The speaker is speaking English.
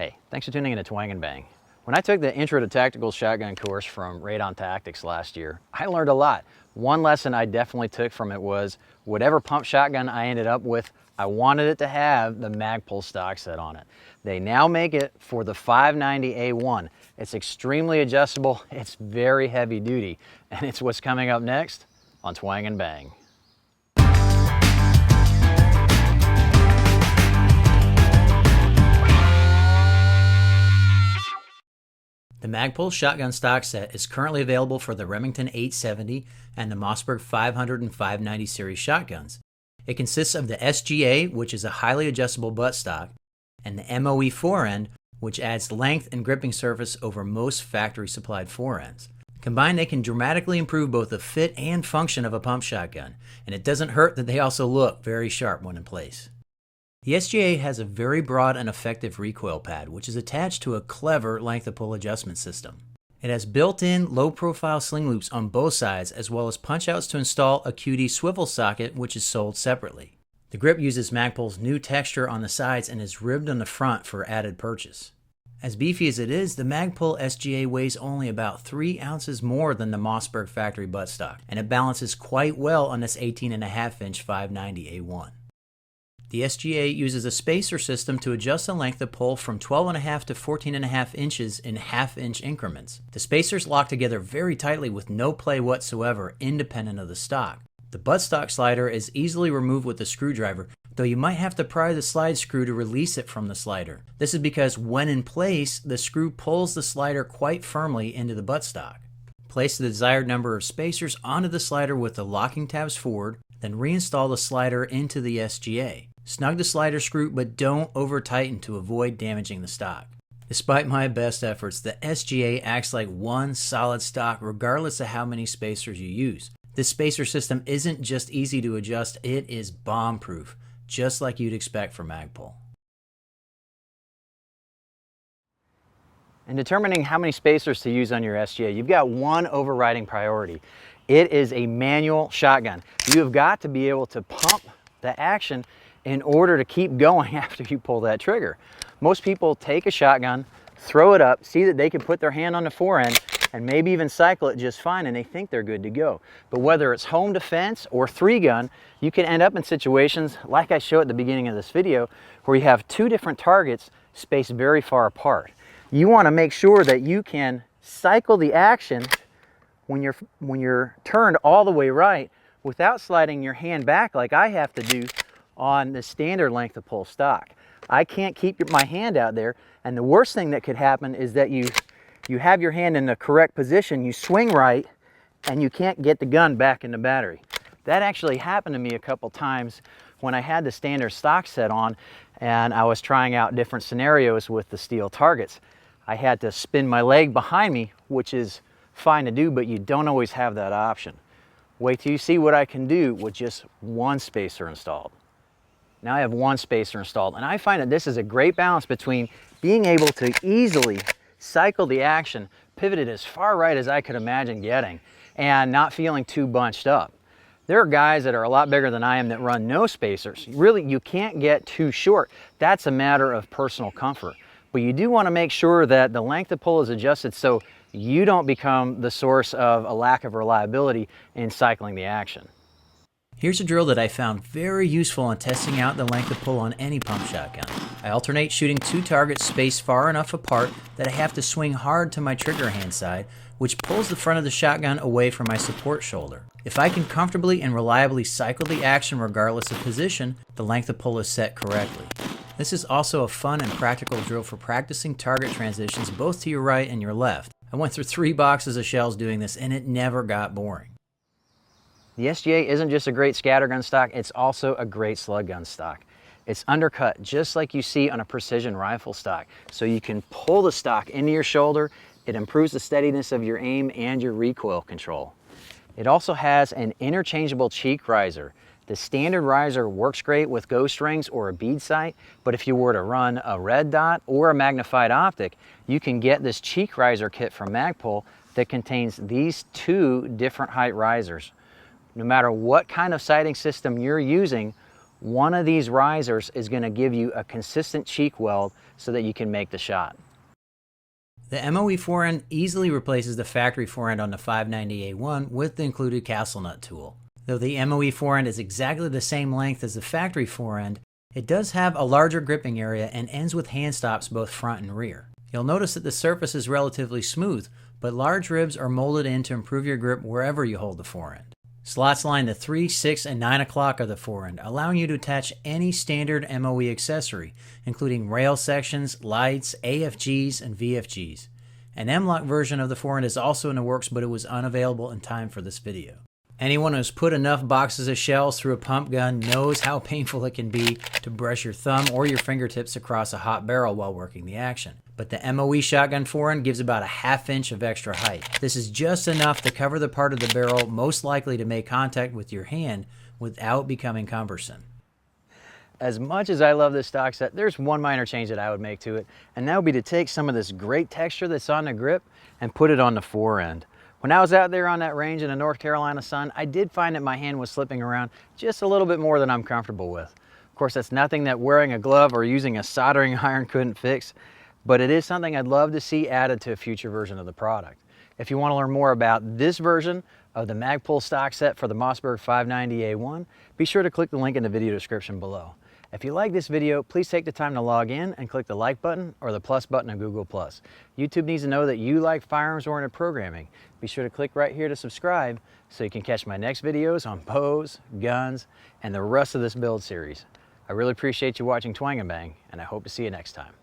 Hey, thanks for tuning in to Twang and Bang. When I took the Intro to Tactical Shotgun course from Radon Tactics last year, I learned a lot. One lesson I definitely took from it was whatever pump shotgun I ended up with, I wanted it to have the Magpul Stockset on it. They now make it for the 590A1. It's extremely adjustable, it's very heavy duty, and it's what's coming up next on Twang and Bang. The Magpul Shotgun Stockset is currently available for the Remington 870 and the Mossberg 500 and 590 series shotguns. It consists of the SGA, which is a highly adjustable butt stock, and the MOE forend, which adds length and gripping surface over most factory-supplied forends. Combined, they can dramatically improve both the fit and function of a pump shotgun, and it doesn't hurt that they also look very sharp when in place. The SGA has a very broad and effective recoil pad, which is attached to a clever length-of-pull adjustment system. It has built-in low-profile sling loops on both sides, as well as punch-outs to install a QD swivel socket, which is sold separately. The grip uses Magpul's new texture on the sides and is ribbed on the front for added purchase. As beefy as it is, the Magpul SGA weighs only about 3 ounces more than the Mossberg factory buttstock, and it balances quite well on this 18.5-inch 590A1. The SGA uses a spacer system to adjust the length of pull from 12.5 to 14.5 inches in half-inch increments. The spacers lock together very tightly with no play whatsoever, independent of the stock. The buttstock slider is easily removed with the screwdriver, though you might have to pry the slide screw to release it from the slider. This is because when in place, the screw pulls the slider quite firmly into the buttstock. Place the desired number of spacers onto the slider with the locking tabs forward, then reinstall the slider into the SGA. Snug the slider screw, but don't over-tighten to avoid damaging the stock. Despite my best efforts, the SGA acts like one solid stock regardless of how many spacers you use. This spacer system isn't just easy to adjust, it is bomb-proof, just like you'd expect from Magpul. In determining how many spacers to use on your SGA, you've got one overriding priority. It is a manual shotgun. You have got to be able to pump the action in order to keep going after you pull that trigger. Most people take a shotgun, throw it up, see that they can put their hand on the forend, and maybe even cycle it just fine, and they think they're good to go. But whether it's home defense or 3-gun, you can end up in situations like I showed at the beginning of this video, where you have two different targets spaced very far apart. You want to make sure that you can cycle the action when you're turned all the way right without sliding your hand back like I have to do on the standard length of pull stock. I can't keep my hand out there, and the worst thing that could happen is that you have your hand in the correct position, you swing right, and you can't get the gun back in the battery. That actually happened to me a couple times when I had the standard stock set on and I was trying out different scenarios with the steel targets. I had to spin my leg behind me, which is fine to do, but you don't always have that option. Wait till you see what I can do with just one spacer installed. Now I have one spacer installed, and I find that this is a great balance between being able to easily cycle the action, pivoted as far right as I could imagine getting, and not feeling too bunched up. There are guys that are a lot bigger than I am that run no spacers. Really, you can't get too short. That's a matter of personal comfort. But you do want to make sure that the length of pull is adjusted so you don't become the source of a lack of reliability in cycling the action. Here's a drill that I found very useful in testing out the length of pull on any pump shotgun. I alternate shooting two targets spaced far enough apart that I have to swing hard to my trigger hand side, which pulls the front of the shotgun away from my support shoulder. If I can comfortably and reliably cycle the action regardless of position, the length of pull is set correctly. This is also a fun and practical drill for practicing target transitions both to your right and your left. I went through 3 boxes of shells doing this, and it never got boring. The SGA isn't just a great scattergun stock, it's also a great slug gun stock. It's undercut just like you see on a precision rifle stock, so you can pull the stock into your shoulder. It improves the steadiness of your aim and your recoil control. It also has an interchangeable cheek riser. The standard riser works great with ghost rings or a bead sight, but if you were to run a red dot or a magnified optic, you can get this cheek riser kit from Magpul that contains these two different height risers. No matter what kind of sighting system you're using One of these risers is going to give you a consistent cheek weld so that you can make the shot. The MOE forend easily replaces the factory forend on the 590A1 with the included castle nut tool. Though the MOE forend is exactly the same length as the factory forend, it does have a larger gripping area and ends with hand stops both front and rear. You'll notice that the surface is relatively smooth, but large ribs are molded in to improve your grip wherever you hold the forend. Slots line the 3, 6, and 9 o'clock of the forend, allowing you to attach any standard MOE accessory, including rail sections, lights, AFGs, and VFGs. An M-LOK version of the forend is also in the works, but it was unavailable in time for this video. Anyone who's put enough boxes of shells through a pump gun knows how painful it can be to brush your thumb or your fingertips across a hot barrel while working the action. But the MOE shotgun forend gives about a ½ inch of extra height. This is just enough to cover the part of the barrel most likely to make contact with your hand without becoming cumbersome. As much as I love this Stockset, there's one minor change that I would make to it, and that would be to take some of this great texture that's on the grip and put it on the forend. When I was out there on that range in the North Carolina sun, I did find that my hand was slipping around just a little bit more than I'm comfortable with. Of course, that's nothing that wearing a glove or using a soldering iron couldn't fix, but it is something I'd love to see added to a future version of the product. If you want to learn more about this version of the Magpul Stockset for the Mossberg 590A1, be sure to click the link in the video description below. If you like this video, please take the time to log in and click the like button or the plus button on Google+. YouTube needs to know that you like firearms-oriented programming. Be sure to click right here to subscribe so you can catch my next videos on bows, guns, and the rest of this build series. I really appreciate you watching Twang and Bang, and I hope to see you next time.